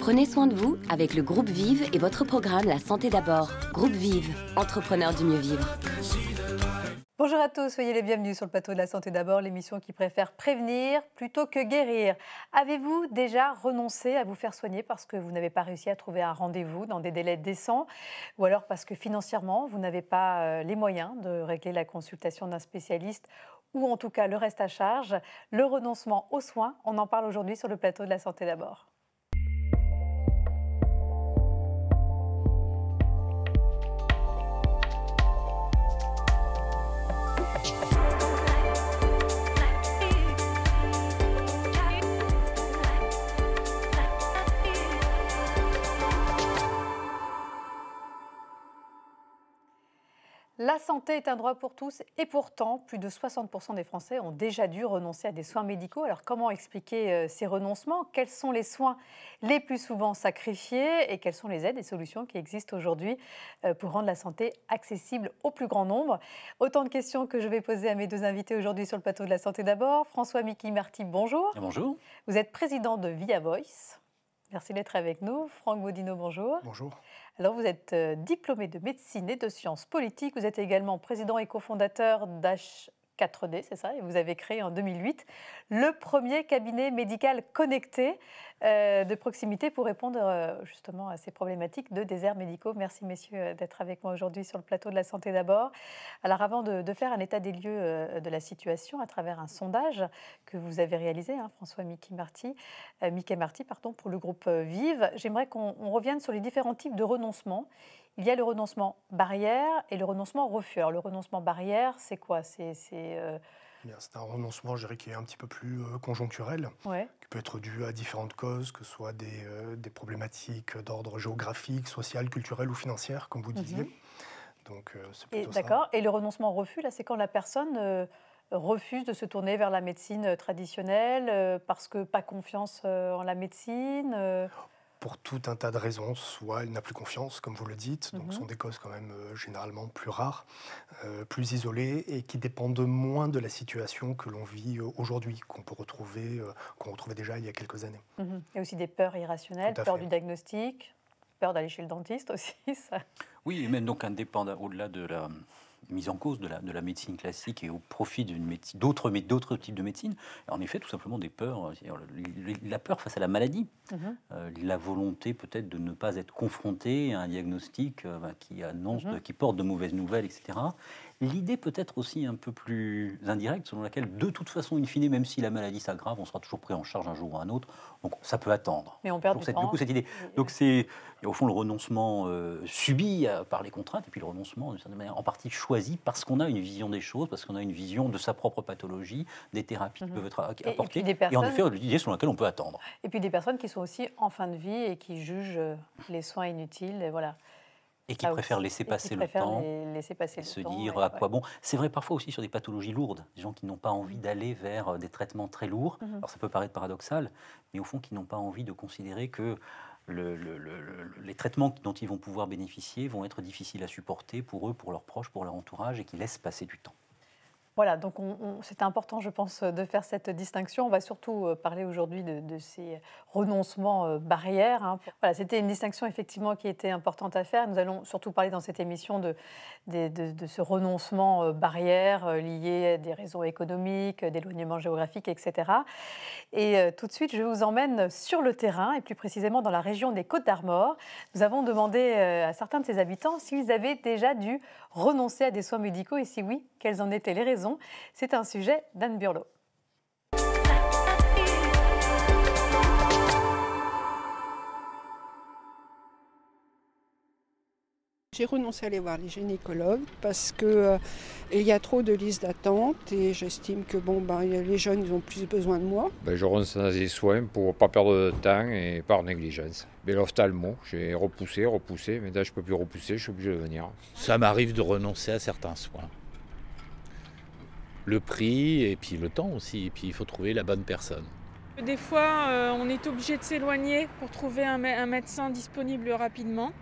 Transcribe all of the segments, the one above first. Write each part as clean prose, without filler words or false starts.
Prenez soin de vous avec le groupe Vive et votre programme La Santé d'abord. Groupe Vive, entrepreneur du mieux vivre. Bonjour à tous, soyez les bienvenus sur le plateau de La Santé d'abord, l'émission qui préfère prévenir plutôt que guérir. Avez-vous déjà renoncé à vous faire soigner parce que vous n'avez pas réussi à trouver un rendez-vous dans des délais décents, ou alors parce que financièrement, vous n'avez pas les moyens de régler la consultation d'un spécialiste ou en tout cas le reste à charge? Le renoncement aux soins, on en parle aujourd'hui sur le plateau de La Santé d'abord. La santé est un droit pour tous et pourtant, plus de 60% des Français ont déjà dû renoncer à des soins médicaux. Alors comment expliquer ces renoncements? Quels sont les soins les plus souvent sacrifiés et quelles sont les aides et solutions qui existent aujourd'hui pour rendre la santé accessible au plus grand nombre? Autant de questions que je vais poser à mes deux invités aujourd'hui sur le plateau de La Santé d'abord. François Mickey-Marty, bonjour. Bonjour. Vous êtes président de Via Voice. Merci d'être avec nous. Franck Bodino, bonjour. Bonjour. Alors, vous êtes diplômé de médecine et de sciences politiques. Vous êtes également président et cofondateur d'H4D, c'est ça? Et vous avez créé en 2008 le premier cabinet médical connecté de proximité pour répondre justement à ces problématiques de déserts médicaux. Merci messieurs d'être avec moi aujourd'hui sur le plateau de La Santé d'abord. Alors, avant de faire un état des lieux de la situation à travers un sondage que vous avez réalisé, François Mickey-Marty, pour le groupe Vive, j'aimerais qu'on revienne sur les différents types de renoncement. Il y a le renoncement barrière et le renoncement refus. Alors, le renoncement barrière, c'est quoi? C'est un renoncement, je dirais, qui est un petit peu plus conjoncturel, qui peut être dû à différentes causes, que ce soit des problématiques d'ordre géographique, social, culturel ou financière, comme vous disiez. Donc, c'est plutôt ça. D'accord. Et le renoncement refus, là, c'est quand la personne refuse de se tourner vers la médecine traditionnelle parce que pas confiance en la médecine Pour tout un tas de raisons, soit elle n'a plus confiance, comme vous le dites, donc ce sont des causes quand même généralement plus rares, plus isolées et qui dépendent moins de la situation que l'on vit aujourd'hui, qu'on retrouvait déjà il y a quelques années. Il y a aussi des peurs irrationnelles, peur du diagnostic, peur d'aller chez le dentiste aussi. Ça. Oui, et même donc indépendant, au-delà de la mise en cause de la médecine classique et au profit d'autres types de médecine, en effet, tout simplement des peurs, la peur face à la maladie, la volonté peut-être de ne pas être confronté à un diagnostic qui annonce, qui porte de mauvaises nouvelles, etc. L'idée peut-être aussi un peu plus indirecte, selon laquelle, de toute façon, in fine, même si la maladie s'aggrave, on sera toujours pris en charge un jour ou un autre, donc ça peut attendre. Mais on perd du temps. Du coup, cette idée. Donc c'est, au fond, le renoncement subi par les contraintes, et puis le renoncement, d'une certaine manière, en partie choisi, parce qu'on a une vision des choses, parce qu'on a une vision de sa propre pathologie, des thérapies qui peuvent être apportées, et en effet, l'idée selon laquelle on peut attendre. Et puis des personnes qui sont aussi en fin de vie et qui jugent les soins inutiles, et voilà. Et qui préfèrent laisser passer le temps, se dire à quoi bon. C'est vrai parfois aussi sur des pathologies lourdes, des gens qui n'ont pas envie d'aller vers des traitements très lourds. Alors ça peut paraître paradoxal, mais au fond qui n'ont pas envie de considérer que les traitements dont ils vont pouvoir bénéficier vont être difficiles à supporter pour eux, pour leurs proches, pour leur entourage, et qui laissent passer du temps. Voilà, donc c'est important, je pense, de faire cette distinction. On va surtout parler aujourd'hui de ces renoncements barrières. Voilà, c'était une distinction effectivement qui était importante à faire. Nous allons surtout parler dans cette émission de ce renoncement barrière lié à des raisons économiques, d'éloignement géographique, etc. Et tout de suite, je vous emmène sur le terrain, et plus précisément dans la région des Côtes-d'Armor. Nous avons demandé à certains de ses habitants s'ils avaient déjà dû renoncer à des soins médicaux, et si oui, quelles en étaient les raisons. C'est un sujet d'Anne Burlot. J'ai renoncé à aller voir les gynécologues parce qu'il y a trop de listes d'attente et j'estime que les jeunes ils ont plus besoin de moi. Je renonce à des soins pour ne pas perdre de temps et par négligence. Mais l'ophtalmo, j'ai repoussé, mais là je ne peux plus repousser, je suis obligé de venir. Ça m'arrive de renoncer à certains soins. Le prix et puis le temps aussi, et puis il faut trouver la bonne personne. Des fois, on est obligé de s'éloigner pour trouver un médecin disponible rapidement.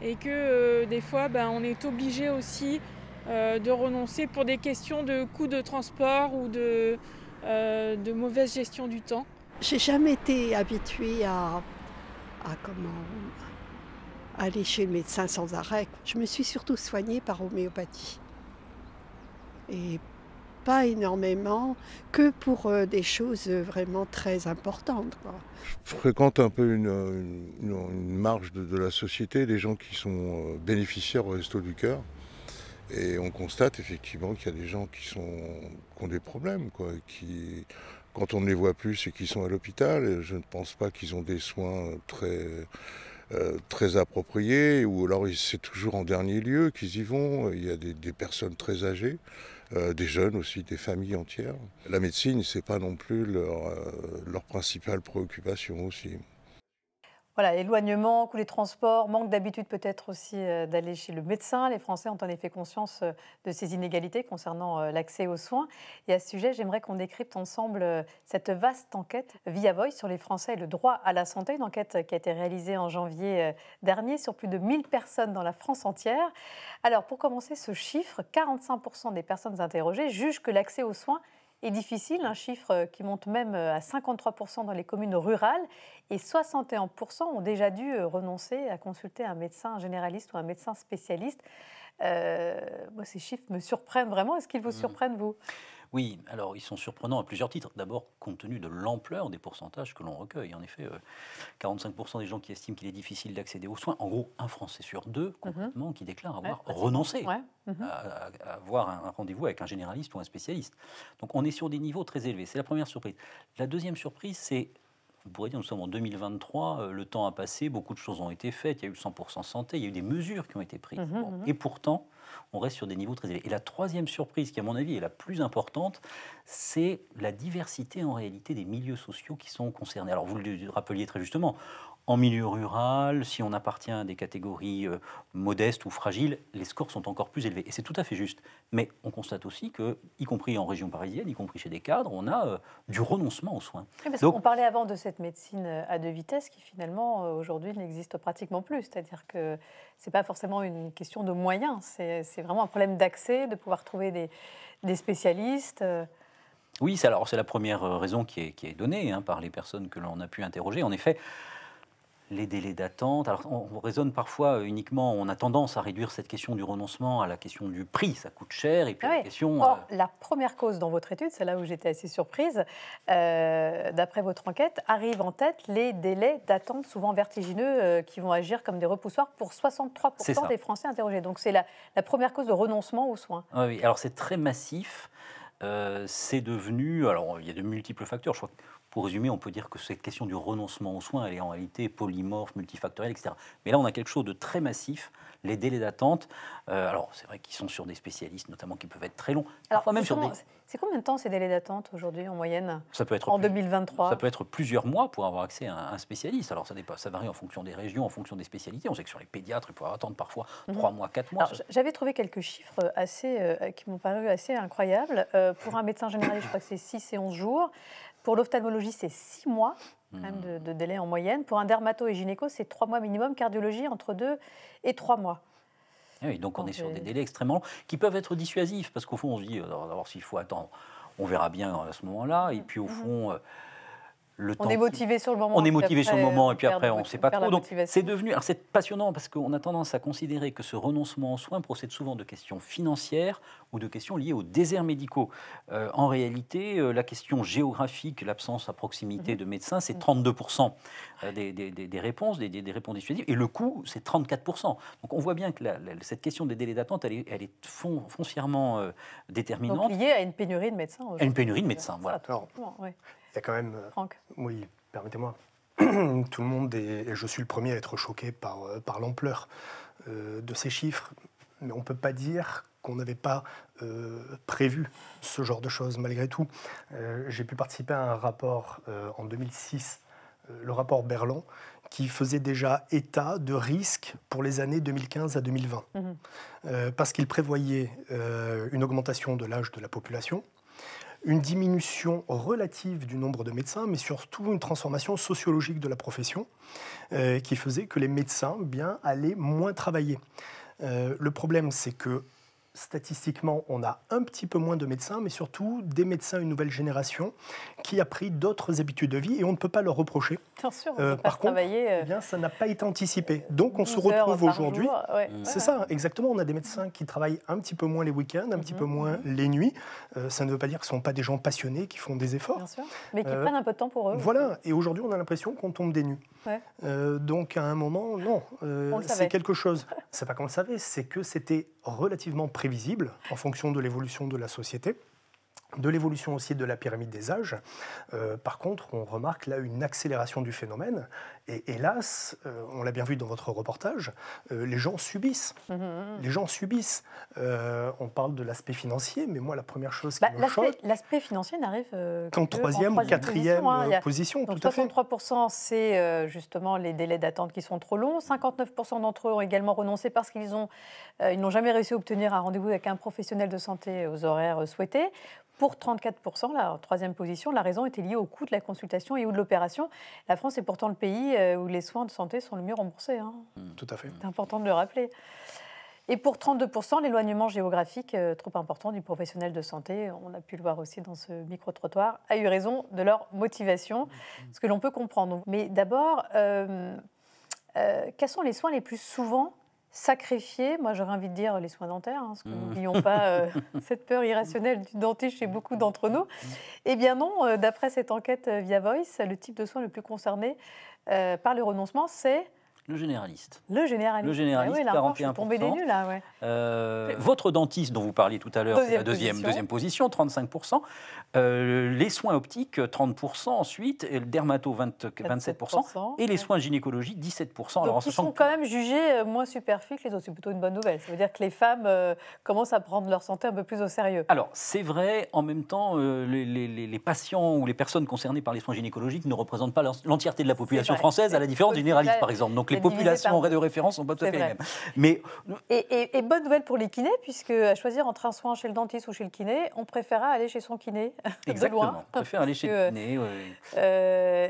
Et que des fois, on est obligé aussi de renoncer pour des questions de coûts de transport ou de mauvaise gestion du temps. J'ai jamais été habituée aller chez le médecin sans arrêt. Je me suis surtout soignée par homéopathie. Et pas énormément, que pour des choses vraiment très importantes, quoi. Je fréquente un peu une marge de la société, des gens qui sont bénéficiaires au Resto du Cœur. Et on constate effectivement qu'il y a des gens qui ont des problèmes, quoi, qui, quand on ne les voit plus, c'est qu'ils sont à l'hôpital. Je ne pense pas qu'ils ont des soins très appropriés, ou alors c'est toujours en dernier lieu qu'ils y vont. Il y a des personnes très âgées, des jeunes aussi, des familles entières. La médecine, c'est pas non plus leur principale préoccupation aussi. Voilà, éloignement, coût des transports, manque d'habitude peut-être aussi d'aller chez le médecin. Les Français ont en effet conscience de ces inégalités concernant l'accès aux soins. Et à ce sujet, j'aimerais qu'on décrypte ensemble cette vaste enquête Via Voice sur les Français et le droit à la santé, une enquête qui a été réalisée en janvier dernier sur plus de 1000 personnes dans la France entière. Alors pour commencer, ce chiffre, 45% des personnes interrogées jugent que l'accès aux soins est difficile, un chiffre qui monte même à 53% dans les communes rurales, et 61% ont déjà dû renoncer à consulter un médecin généraliste ou un médecin spécialiste. Moi, ces chiffres me surprennent vraiment. Est-ce qu'ils vous surprennent, vous ? Oui, alors ils sont surprenants à plusieurs titres. D'abord, compte tenu de l'ampleur des pourcentages que l'on recueille. En effet, 45% des gens qui estiment qu'il est difficile d'accéder aux soins, en gros, un Français sur deux, concrètement, qui déclare avoir renoncé à avoir un rendez-vous avec un généraliste ou un spécialiste. Donc on est sur des niveaux très élevés. C'est la première surprise. La deuxième surprise, c'est, on pourrait dire, nous sommes en 2023, le temps a passé, beaucoup de choses ont été faites, il y a eu le 100% santé, il y a eu des mesures qui ont été prises. Et pourtant, on reste sur des niveaux très élevés. Et la troisième surprise, qui à mon avis est la plus importante, c'est la diversité en réalité des milieux sociaux qui sont concernés. Alors vous le rappeliez très justement, en milieu rural, si on appartient à des catégories modestes ou fragiles, les scores sont encore plus élevés. Et c'est tout à fait juste. Mais on constate aussi que, y compris en région parisienne, y compris chez des cadres, on a du renoncement aux soins. Oui, parce qu'on parlait avant de cette médecine à deux vitesses qui finalement aujourd'hui n'existe pratiquement plus. C'est-à-dire que ce n'est pas forcément une question de moyens, c'est vraiment un problème d'accès, de pouvoir trouver des spécialistes. Oui, c'est la première raison qui est donnée par les personnes que l'on a pu interroger. En effet, les délais d'attente. Alors, on raisonne parfois uniquement, on a tendance à réduire cette question du renoncement à la question du prix, ça coûte cher, et puis la question... Or, la première cause dans votre étude, c'est là où j'étais assez surprise, d'après votre enquête, arrive en tête les délais d'attente souvent vertigineux qui vont agir comme des repoussoirs pour 63% des Français interrogés. Donc, c'est la première cause de renoncement aux soins. Oui, alors c'est très massif. C'est devenu... Alors, il y a de multiples facteurs, je crois que pour résumer, on peut dire que cette question du renoncement aux soins, elle est en réalité polymorphe, multifactorielle, etc. Mais là, on a quelque chose de très massif, les délais d'attente. Alors, c'est vrai qu'ils sont sur des spécialistes, notamment, qui peuvent être très longs. Alors, même sur c'est combien de temps ces délais d'attente aujourd'hui, en moyenne, ça peut être en 2023 Ça peut être plusieurs mois pour avoir accès à un spécialiste. Alors, ça varie en fonction des régions, en fonction des spécialités. On sait que sur les pédiatres, ils peuvent attendre parfois 3 mois, 4 mois. J'avais trouvé quelques chiffres qui m'ont paru assez incroyables. Pour un médecin généraliste, je crois que c'est 6 et 11 jours. Pour l'ophtalmologie, c'est 6 mois même de délai en moyenne. Pour un dermato et gynéco, c'est 3 mois minimum. Cardiologie, entre 2 et 3 mois. Oui, donc on est sur des délais extrêmement longs qui peuvent être dissuasifs, parce qu'au fond, on se dit, d'abord, s'il faut attendre, on verra bien à ce moment-là. Et puis, au fond... On est motivé sur le moment. On est motivé sur le moment et puis après on ne sait pas trop. Donc c'est devenu, alors c'est passionnant parce qu'on a tendance à considérer que ce renoncement aux soins procède souvent de questions financières ou de questions liées aux déserts médicaux. En réalité, la question géographique, l'absence à proximité de médecins, c'est 32% des réponses, des réponses dissuasives, et le coût, c'est 34%. Donc on voit bien que cette question des délais d'attente, elle est foncièrement déterminante. Donc liée à une pénurie de médecins. À une pénurie de médecins, voilà. Alors, il y a quand même, Franck. Oui, permettez-moi, tout le monde, et je suis le premier à être choqué par l'ampleur de ces chiffres, mais on ne peut pas dire qu'on n'avait pas prévu ce genre de choses malgré tout. J'ai pu participer à un rapport en 2006, le rapport Berland, qui faisait déjà état de risques pour les années 2015 à 2020, parce qu'il prévoyait une augmentation de l'âge de la population, une diminution relative du nombre de médecins, mais surtout une transformation sociologique de la profession qui faisait que les médecins allaient moins travailler. Le problème, c'est que statistiquement, on a un petit peu moins de médecins, mais surtout des médecins, une nouvelle génération, qui a pris d'autres habitudes de vie et on ne peut pas leur reprocher. Bien sûr, on peut pas par contre, travailler. eh bien, ça n'a pas été anticipé. Donc on se 12 heures retrouve par aujourd'hui. jour, ouais. C'est ça, exactement. On a des médecins qui travaillent un petit peu moins les week-ends, un petit peu moins les nuits. Ça ne veut pas dire que ce ne sont pas des gens passionnés qui font des efforts. Bien sûr, mais qui prennent un peu de temps pour eux. Voilà, et aujourd'hui on a l'impression qu'on tombe des nues. Ouais. Donc à un moment, non, savait. c'est quelque chose. C'est pas qu'on le savait, c'est que c'était relativement prévisible en fonction de l'évolution de la société, de l'évolution aussi de la pyramide des âges. Par contre, on remarque là une accélération du phénomène. Et hélas, on l'a bien vu dans votre reportage, les gens subissent. Les gens subissent. On parle de l'aspect financier, mais moi, la première chose qui me choque... L'aspect financier n'arrive qu'en troisième ou quatrième position. Donc tout à fait. 63%, c'est justement les délais d'attente qui sont trop longs. 59% d'entre eux ont également renoncé parce qu'ils n'ont jamais réussi à obtenir un rendez-vous avec un professionnel de santé aux horaires souhaités. Pour 34%, la troisième position, la raison était liée au coût de la consultation et ou de l'opération. La France est pourtant le pays où les soins de santé sont le mieux remboursés. Tout à fait. C'est important de le rappeler. Et pour 32%, l'éloignement géographique trop important du professionnel de santé, on a pu le voir aussi dans ce micro-trottoir, a eu raison de leur motivation, ce que l'on peut comprendre. Mais d'abord, quels sont les soins les plus souvent sacrifiés? Moi, j'aurais envie de dire les soins dentaires, parce que n'oublions pas cette peur irrationnelle du dentiste chez beaucoup d'entre nous. Eh bien non, d'après cette enquête via Voice, le type de soin le plus concerné par le renoncement, c'est... Le généraliste. Le généraliste. Le généraliste, oui, là, 41%. Je suis tombée des nues, là, ouais. Votre dentiste, dont vous parliez tout à l'heure, c'est la deuxième position, 35%. Les soins optiques, 30% ensuite. Et le dermato, 27%. Et les soins gynécologiques, 17%. Donc, ils sont quand même jugés moins superflus que les autres. C'est plutôt une bonne nouvelle. Ça veut dire que les femmes commencent à prendre leur santé un peu plus au sérieux. Alors, c'est vrai, en même temps, les patients ou les personnes concernées par les soins gynécologiques ne représentent pas l'entièreté de la population française, à la différence du généraliste, par exemple. Donc, les populations de référence ne sont pas tout à fait les mêmes. Mais... Et bonne nouvelle pour les kinés, puisque à choisir entre un soin chez le dentiste ou chez le kiné, on préférera aller chez son kiné. Exactement, de loin, on préfère aller chez le kiné.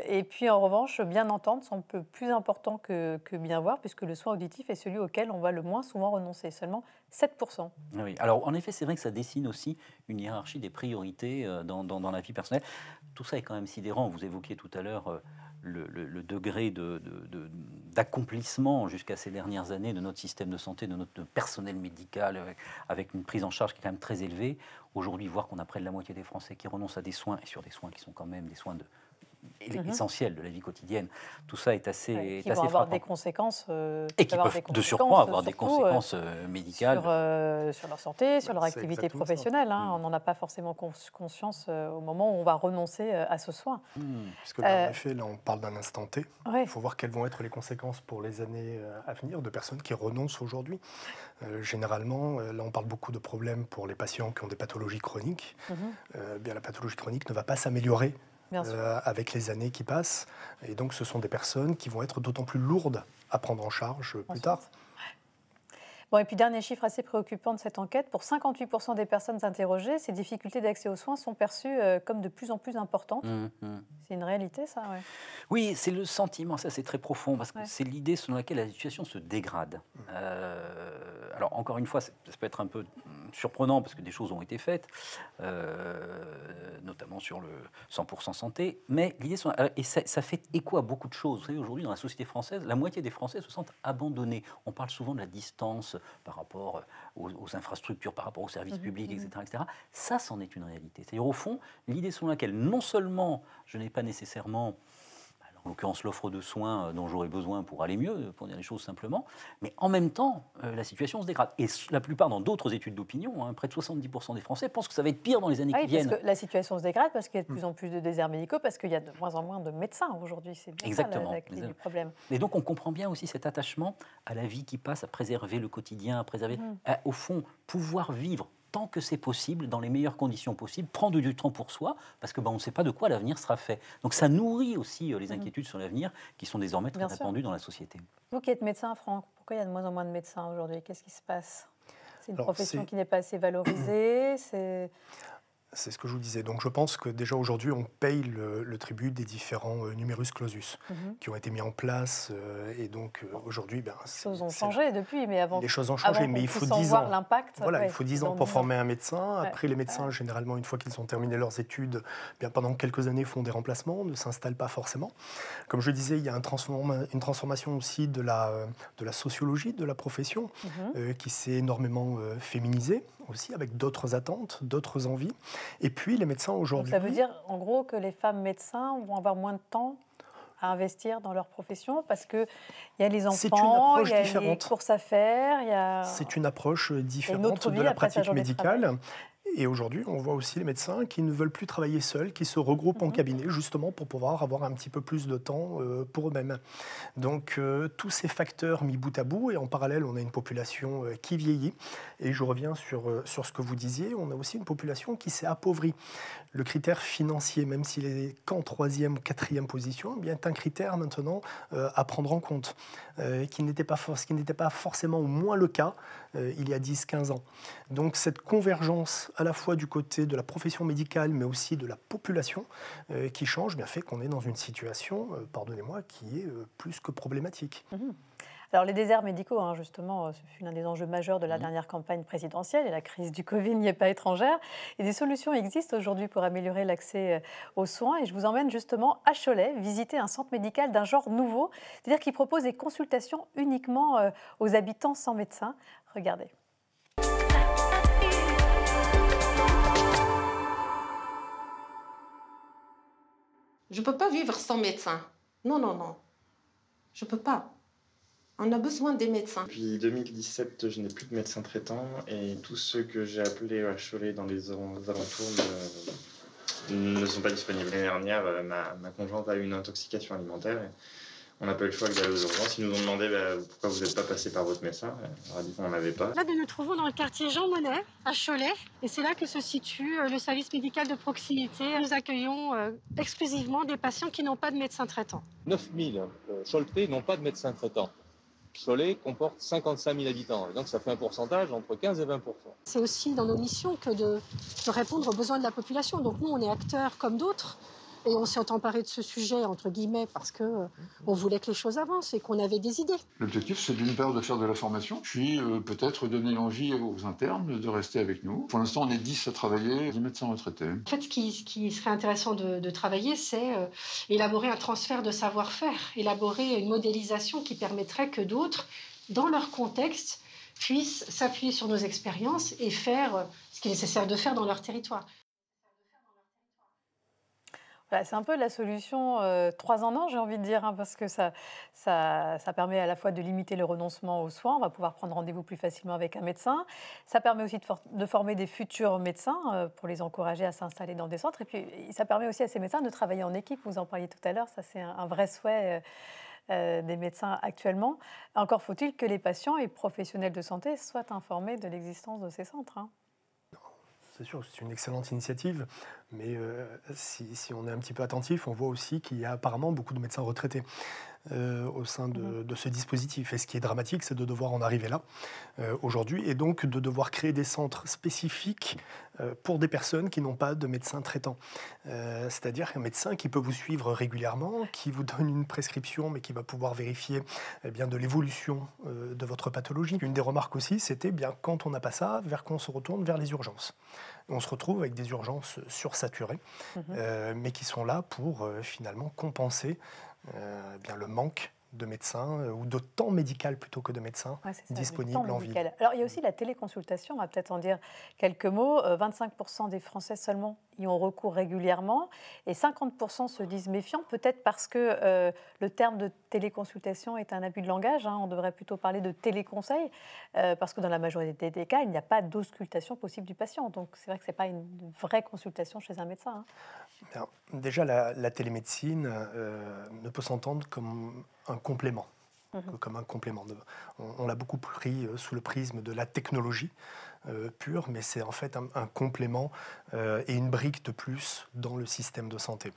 Et puis en revanche, bien entendre semble un peu plus important que bien voir, puisque le soin auditif est celui auquel on va le moins souvent renoncer, seulement 7%. Oui, alors en effet, c'est vrai que ça dessine aussi une hiérarchie des priorités dans la vie personnelle. Tout ça est quand même sidérant. Vous évoquiez tout à l'heure le degré d'accomplissement jusqu'à ces dernières années de notre système de santé, de notre personnel médical, avec une prise en charge qui est quand même très élevée. Aujourd'hui, voir qu'on a près de la moitié des Français qui renoncent à des soins, et sur des soins qui sont quand même des soins essentiels de la vie quotidienne, tout ça est assez qui vont avoir frappant. des conséquences et qui peuvent de surcroît avoir des conséquences médicales. Sur leur santé, sur leur activité professionnelle. On n'en a pas forcément conscience au moment où on va renoncer à ce soin. Puisque là, en effet, là, on parle d'un instant T. Il faut voir quelles vont être les conséquences pour les années à venir de personnes qui renoncent aujourd'hui. Généralement, là, on parle beaucoup de problèmes pour les patients qui ont des pathologies chroniques. Bien, la pathologie chronique ne va pas s'améliorer avec les années qui passent. Et donc, ce sont des personnes qui vont être d'autant plus lourdes à prendre en charge plus tard. Bon, et puis, dernier chiffre assez préoccupant de cette enquête, pour 58% des personnes interrogées, ces difficultés d'accès aux soins sont perçues comme de plus en plus importantes. C'est une réalité, ça, Oui, c'est le sentiment, ça c'est très profond, parce que c'est l'idée selon laquelle la situation se dégrade. Alors, encore une fois, ça peut être un peu surprenant, parce que des choses ont été faites, notamment sur le 100% santé, mais l'idée, et ça fait écho à beaucoup de choses. Vous savez, aujourd'hui, dans la société française, la moitié des Français se sentent abandonnés. On parle souvent de la distance par rapport aux infrastructures, par rapport aux services publics, etc. Ça, c'en est une réalité. C'est-à-dire, au fond, l'idée selon laquelle, non seulement je n'ai pas nécessairement, en l'occurrence, l'offre de soins dont j'aurais besoin pour aller mieux, pour dire les choses simplement, mais en même temps, la situation se dégrade. Et la plupart, dans d'autres études d'opinion, près de 70% des Français pensent que ça va être pire dans les années qui viennent. Parce que la situation se dégrade, parce qu'il y a de plus en plus de déserts médicaux, parce qu'il y a de moins en moins de médecins aujourd'hui. C'est bien ça la clé du problème. Et donc, on comprend bien aussi cet attachement à la vie qui passe, à préserver le quotidien, à préserver, à, au fond, pouvoir vivre tant que c'est possible, dans les meilleures conditions possibles, prendre du temps pour soi, parce que on ne sait pas de quoi l'avenir sera fait. Donc ça nourrit aussi les inquiétudes sur l'avenir, qui sont désormais très répandues dans la société. Vous qui êtes médecin, Franck, pourquoi il y a de moins en moins de médecins aujourd'hui? Qu'est-ce qui se passe? C'est une profession qui n'est pas assez valorisée? C'est ce que je vous disais. Donc je pense que déjà aujourd'hui, on paye le tribut des différents numerus clausus qui ont été mis en place. Et donc aujourd'hui, les choses ont changé depuis, mais avant. Les choses ont changé, mais il faut 10 ans. L'impact. Voilà, il faut 10 ans pour former un médecin. Après, les médecins, généralement, une fois qu'ils ont terminé leurs études, pendant quelques années, font des remplacements, ne s'installent pas forcément. Comme je disais, il y a une transformation aussi de la sociologie de la profession qui s'est énormément féminisée aussi, avec d'autres attentes, d'autres envies. Et puis, les médecins aujourd'hui... Donc ça veut dire, en gros, que les femmes médecins vont avoir moins de temps à investir dans leur profession parce qu'il y a les enfants, il y a les courses à faire, C'est une approche différente de la pratique médicale. Et aujourd'hui, on voit aussi les médecins qui ne veulent plus travailler seuls, qui se regroupent en cabinet, justement pour pouvoir avoir un petit peu plus de temps pour eux-mêmes. Donc, tous ces facteurs mis bout à bout, et en parallèle, on a une population qui vieillit. Et je reviens sur ce que vous disiez, on a aussi une population qui s'est appauvrie. Le critère financier, même s'il est qu'en 3e ou 4e position, est un critère maintenant à prendre en compte, ce qui n'était pas forcément au moins le cas il y a 10-15 ans. Donc cette convergence à la fois du côté de la profession médicale, mais aussi de la population qui change, fait qu'on est dans une situation, pardonnez-moi, qui est plus que problématique. Alors les déserts médicaux, justement, ce fut l'un des enjeux majeurs de la dernière campagne présidentielle et la crise du Covid n'y est pas étrangère. Et des solutions existent aujourd'hui pour améliorer l'accès aux soins. Et je vous emmène justement à Cholet, visiter un centre médical d'un genre nouveau, c'est-à-dire qui propose des consultations uniquement aux habitants sans médecin. Regardez. Je ne peux pas vivre sans médecin. Non, non, non. Je ne peux pas. On a besoin des médecins. Depuis 2017, je n'ai plus de médecin traitant et tous ceux que j'ai appelés à Cholet dans les alentours ne sont pas disponibles. L'année dernière, ma conjointe a eu une intoxication alimentaire. Et on n'a pas eu le choix d'aller aux urgences. Ils nous ont demandé pourquoi vous n'êtes pas passé par votre médecin. On a dit qu'on n'en avait pas. Là, nous nous trouvons dans le quartier Jean Monnet, à Cholet. Et c'est là que se situe le service médical de proximité. Nous accueillons exclusivement des patients qui n'ont pas de médecin traitant. 9000 Choletais n'ont pas de médecin traitant. Cholet comporte 55 000 habitants, et donc ça fait un pourcentage entre 15 et 20%. C'est aussi dans nos missions que de répondre aux besoins de la population. Donc nous, on est acteurs comme d'autres, et on s'est emparé de ce sujet, entre guillemets, parce qu'on voulait que les choses avancent et qu'on avait des idées. L'objectif, c'est d'une part de faire de la formation, puis peut-être donner l'envie aux internes de rester avec nous. Pour l'instant, on est 10 à travailler, 10 médecins retraités. En fait, ce qui serait intéressant de travailler, c'est élaborer un transfert de savoir-faire, élaborer une modélisation qui permettrait que d'autres, dans leur contexte, puissent s'appuyer sur nos expériences et faire ce qui est nécessaire de faire dans leur territoire. Voilà, c'est un peu la solution 3 en 1, j'ai envie de dire, parce que ça permet à la fois de limiter le renoncement aux soins, on va pouvoir prendre rendez-vous plus facilement avec un médecin. Ça permet aussi de former des futurs médecins pour les encourager à s'installer dans des centres. Et puis, ça permet aussi à ces médecins de travailler en équipe, vous en parliez tout à l'heure, ça c'est un vrai souhait des médecins actuellement. Encore faut-il que les patients et professionnels de santé soient informés de l'existence de ces centres. C'est sûr, c'est une excellente initiative, mais si on est un petit peu attentif, on voit aussi qu'il y a apparemment beaucoup de médecins retraités au sein de ce dispositif. Et ce qui est dramatique, c'est de devoir en arriver là aujourd'hui, et donc de devoir créer des centres spécifiques pour des personnes qui n'ont pas de médecin traitant. C'est-à-dire un médecin qui peut vous suivre régulièrement, qui vous donne une prescription, mais qui va pouvoir vérifier de l'évolution de votre pathologie. Une des remarques aussi, c'était quand on n'a pas ça, vers qu'on se retourne vers les urgences. On se retrouve avec des urgences sursaturées, mais qui sont là pour finalement compenser le manque de médecins ou de temps médical plutôt que de médecins disponibles en ville. Alors il y a aussi la téléconsultation, on va peut-être en dire quelques mots. 25% des Français seulement y ont recours régulièrement et 50% se disent méfiants, peut-être parce que le terme de téléconsultation est un abus de langage. On devrait plutôt parler de téléconseil parce que dans la majorité des cas, il n'y a pas d'auscultation possible du patient. Donc c'est vrai que ce n'est pas une vraie consultation chez un médecin. Alors, déjà, la télémédecine ne peut s'entendre comme un complément comme un complément. On l'a beaucoup pris sous le prisme de la technologie pure, mais c'est en fait un complément et une brique de plus dans le système de santé.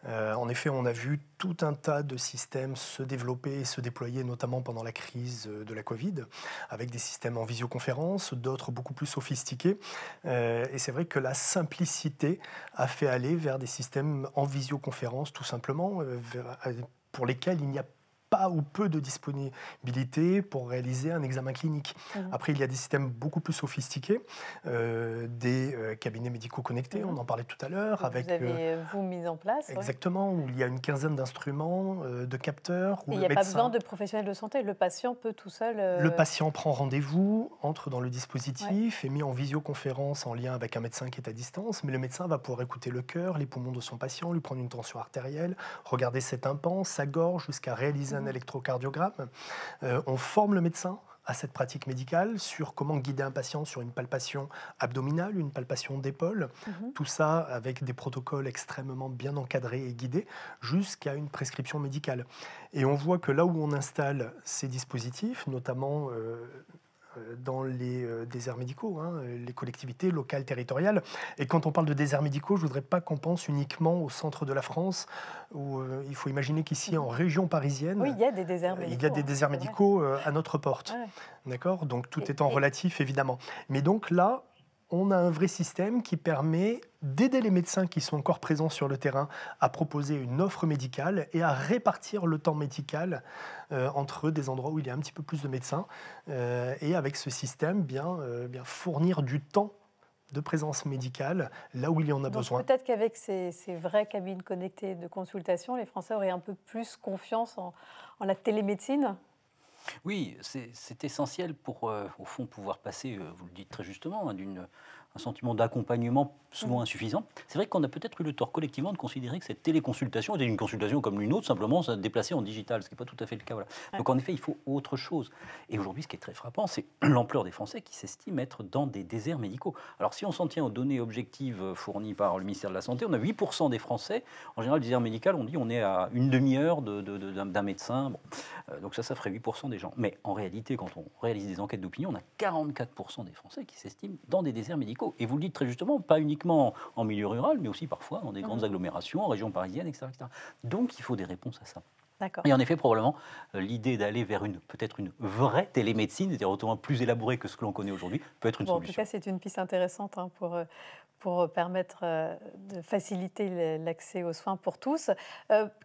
En effet, on a vu tout un tas de systèmes se développer et se déployer, notamment pendant la crise de la Covid, avec des systèmes en visioconférence, d'autres beaucoup plus sophistiqués. Et c'est vrai que la simplicité a fait aller vers des systèmes en visioconférence, tout simplement, pour lesquels il n'y a pas ou peu de disponibilité pour réaliser un examen clinique. Après, il y a des systèmes beaucoup plus sophistiqués, des cabinets médicaux connectés, on en parlait tout à l'heure. Vous avez, vous, mis en place. Exactement, où il y a une quinzaine d'instruments, de capteurs. Il n'y a pas besoin de professionnels de santé, le patient peut tout seul... Le patient prend rendez-vous, entre dans le dispositif, est mis en visioconférence en lien avec un médecin qui est à distance, mais le médecin va pouvoir écouter le cœur, les poumons de son patient, lui prendre une tension artérielle, regarder ses tympans, sa gorge, jusqu'à réaliser un électrocardiogramme. On forme le médecin à cette pratique médicale sur comment guider un patient sur une palpation abdominale, une palpation d'épaule. Tout ça avec des protocoles extrêmement bien encadrés et guidés jusqu'à une prescription médicale. Et on voit que là où on installe ces dispositifs, notamment dans les déserts médicaux, les collectivités locales, territoriales. Et quand on parle de déserts médicaux, je ne voudrais pas qu'on pense uniquement au centre de la France, où il faut imaginer qu'ici, en région parisienne, il y a des déserts médicaux. Il y a des déserts médicaux à notre porte. D'accord ? Donc tout étant relatif, évidemment. Mais donc là, on a un vrai système qui permet d'aider les médecins qui sont encore présents sur le terrain à proposer une offre médicale et à répartir le temps médical entre des endroits où il y a un petit peu plus de médecins et avec ce système, bien fournir du temps de présence médicale là où il y en a besoin. Peut-être qu'avec ces vraies cabines connectées de consultation, les Français auraient un peu plus confiance en la télémédecine. Oui, c'est essentiel pour, au fond, pouvoir passer, vous le dites très justement, un sentiment d'accompagnement souvent insuffisant. C'est vrai qu'on a peut-être eu le tort collectivement de considérer que cette téléconsultation était une consultation comme une autre, simplement se déplacer en digital, ce qui n'est pas tout à fait le cas. Voilà. Donc en effet, il faut autre chose. Et aujourd'hui, ce qui est très frappant, c'est l'ampleur des Français qui s'estiment être dans des déserts médicaux. Alors si on s'en tient aux données objectives fournies par le ministère de la Santé, on a 8% des Français. En général, le désert médical, on dit on est à une demi-heure d'un médecin. Bon. Donc ça ferait 8% des gens. Mais en réalité, quand on réalise des enquêtes d'opinion, on a 44% des Français qui s'estiment dans des déserts médicaux. Et vous le dites très justement, pas uniquement en milieu rural, mais aussi parfois dans des grandes agglomérations, en région parisienne, etc., etc. Donc il faut des réponses à ça. Et en effet, probablement, l'idée d'aller vers peut-être une vraie télémédecine, c'est-à-dire autrement plus élaborée que ce que l'on connaît aujourd'hui, peut être une solution. En tout cas, c'est une piste intéressante pour permettre de faciliter l'accès aux soins pour tous.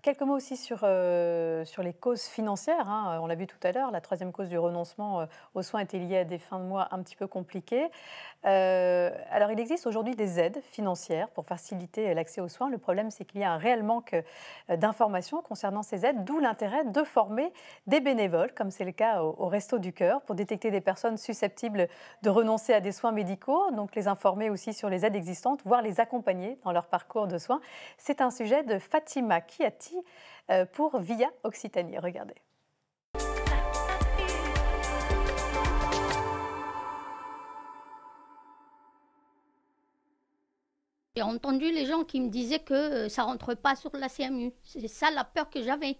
Quelques mots aussi sur les causes financières. On l'a vu tout à l'heure, la troisième cause du renoncement aux soins était liée à des fins de mois un petit peu compliquées. Alors, il existe aujourd'hui des aides financières pour faciliter l'accès aux soins. Le problème, c'est qu'il y a un réel manque d'informations concernant ces aides, d'où l'intérêt de former des bénévoles, comme c'est le cas au Resto du Cœur, pour détecter des personnes susceptibles de renoncer à des soins médicaux, donc les informer aussi sur les aides existantes, voire les accompagner dans leur parcours de soins. C'est un sujet de Fatima Kiati pour Via Occitanie. Regardez. J'ai entendu les gens qui me disaient que ça ne rentre pas sur la CMU. C'est ça la peur que j'avais.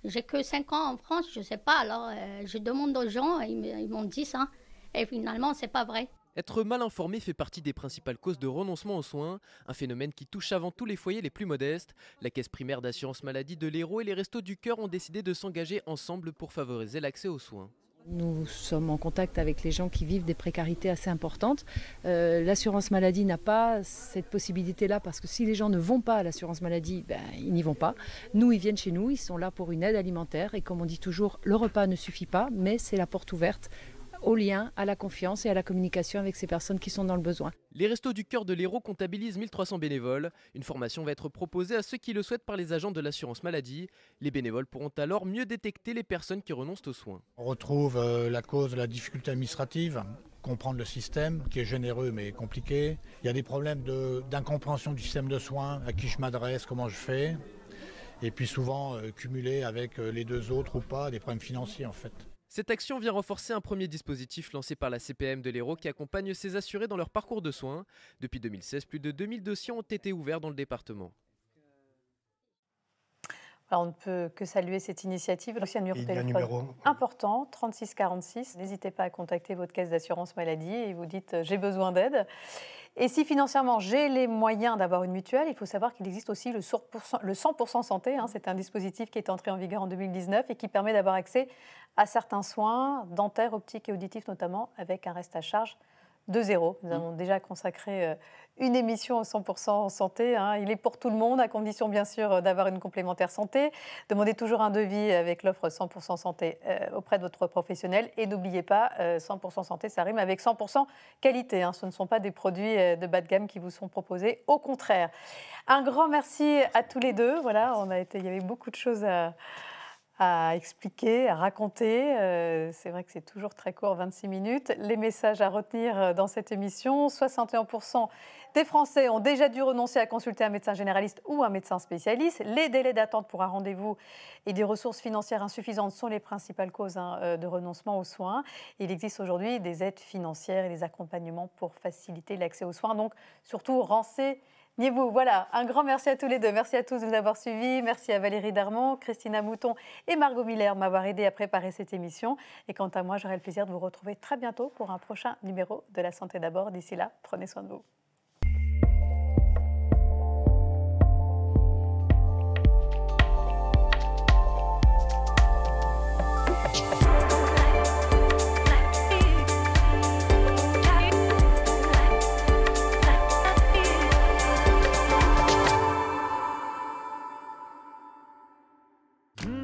J'ai que 5 ans en France, je ne sais pas. Alors, je demande aux gens, ils m'ont dit ça. Et finalement, ce n'est pas vrai. Être mal informé fait partie des principales causes de renoncement aux soins, un phénomène qui touche avant tout les foyers les plus modestes. La caisse primaire d'assurance maladie de l'Hérault et les Restos du Cœur ont décidé de s'engager ensemble pour favoriser l'accès aux soins. Nous sommes en contact avec les gens qui vivent des précarités assez importantes. L'assurance maladie n'a pas cette possibilité-là parce que si les gens ne vont pas à l'assurance maladie, ils n'y vont pas. Nous, ils viennent chez nous, ils sont là pour une aide alimentaire et comme on dit toujours, le repas ne suffit pas, mais c'est la porte ouverte au lien, à la confiance et à la communication avec ces personnes qui sont dans le besoin. Les Restos du Cœur de l'Hérault comptabilisent 1300 bénévoles. Une formation va être proposée à ceux qui le souhaitent par les agents de l'assurance maladie. Les bénévoles pourront alors mieux détecter les personnes qui renoncent aux soins. On retrouve la cause de la difficulté administrative, comprendre le système qui est généreux mais compliqué. Il y a des problèmes d'incompréhension du système de soins, à qui je m'adresse, comment je fais. Et puis souvent cumulé avec les deux autres ou pas, des problèmes financiers en fait. Cette action vient renforcer un premier dispositif lancé par la CPAM de l'Hérault qui accompagne ses assurés dans leur parcours de soins. Depuis 2016, plus de 2000 dossiers ont été ouverts dans le département. Alors, on ne peut que saluer cette initiative. Aussi un numéro de téléphone important, 36 46. N'hésitez pas à contacter votre caisse d'assurance maladie et vous dites j'ai besoin d'aide. Et si financièrement j'ai les moyens d'avoir une mutuelle, il faut savoir qu'il existe aussi le 100% santé. C'est un dispositif qui est entré en vigueur en 2019 et qui permet d'avoir accès à certains soins dentaires, optiques et auditifs notamment, avec un reste à charge de 0. Nous avons déjà consacré une émission au 100% santé. Il est pour tout le monde, à condition bien sûr d'avoir une complémentaire santé. Demandez toujours un devis avec l'offre 100% santé auprès de votre professionnel. Et n'oubliez pas, 100% santé, ça rime avec 100% qualité. Ce ne sont pas des produits de bas de gamme qui vous sont proposés. Au contraire. Un grand merci à tous les deux. Voilà, il y avait beaucoup de choses à expliquer, à raconter. C'est vrai que c'est toujours très court, 26 minutes. Les messages à retenir dans cette émission, 61% des Français ont déjà dû renoncer à consulter un médecin généraliste ou un médecin spécialiste. Les délais d'attente pour un rendez-vous et des ressources financières insuffisantes sont les principales causes de renoncement aux soins. Il existe aujourd'hui des aides financières et des accompagnements pour faciliter l'accès aux soins. Donc surtout, renseignez-vous. Voilà, un grand merci à tous les deux. Merci à tous de nous avoir suivis. Merci à Valérie Darmon, Christina Mouton et Margot Miller de m'avoir aidé à préparer cette émission. Et quant à moi, j'aurai le plaisir de vous retrouver très bientôt pour un prochain numéro de La Santé d'abord. D'ici là, prenez soin de vous.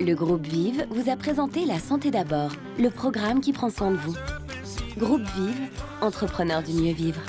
Le groupe Vive vous a présenté La Santé d'abord, le programme qui prend soin de vous. Groupe Vive, entrepreneurs du mieux vivre.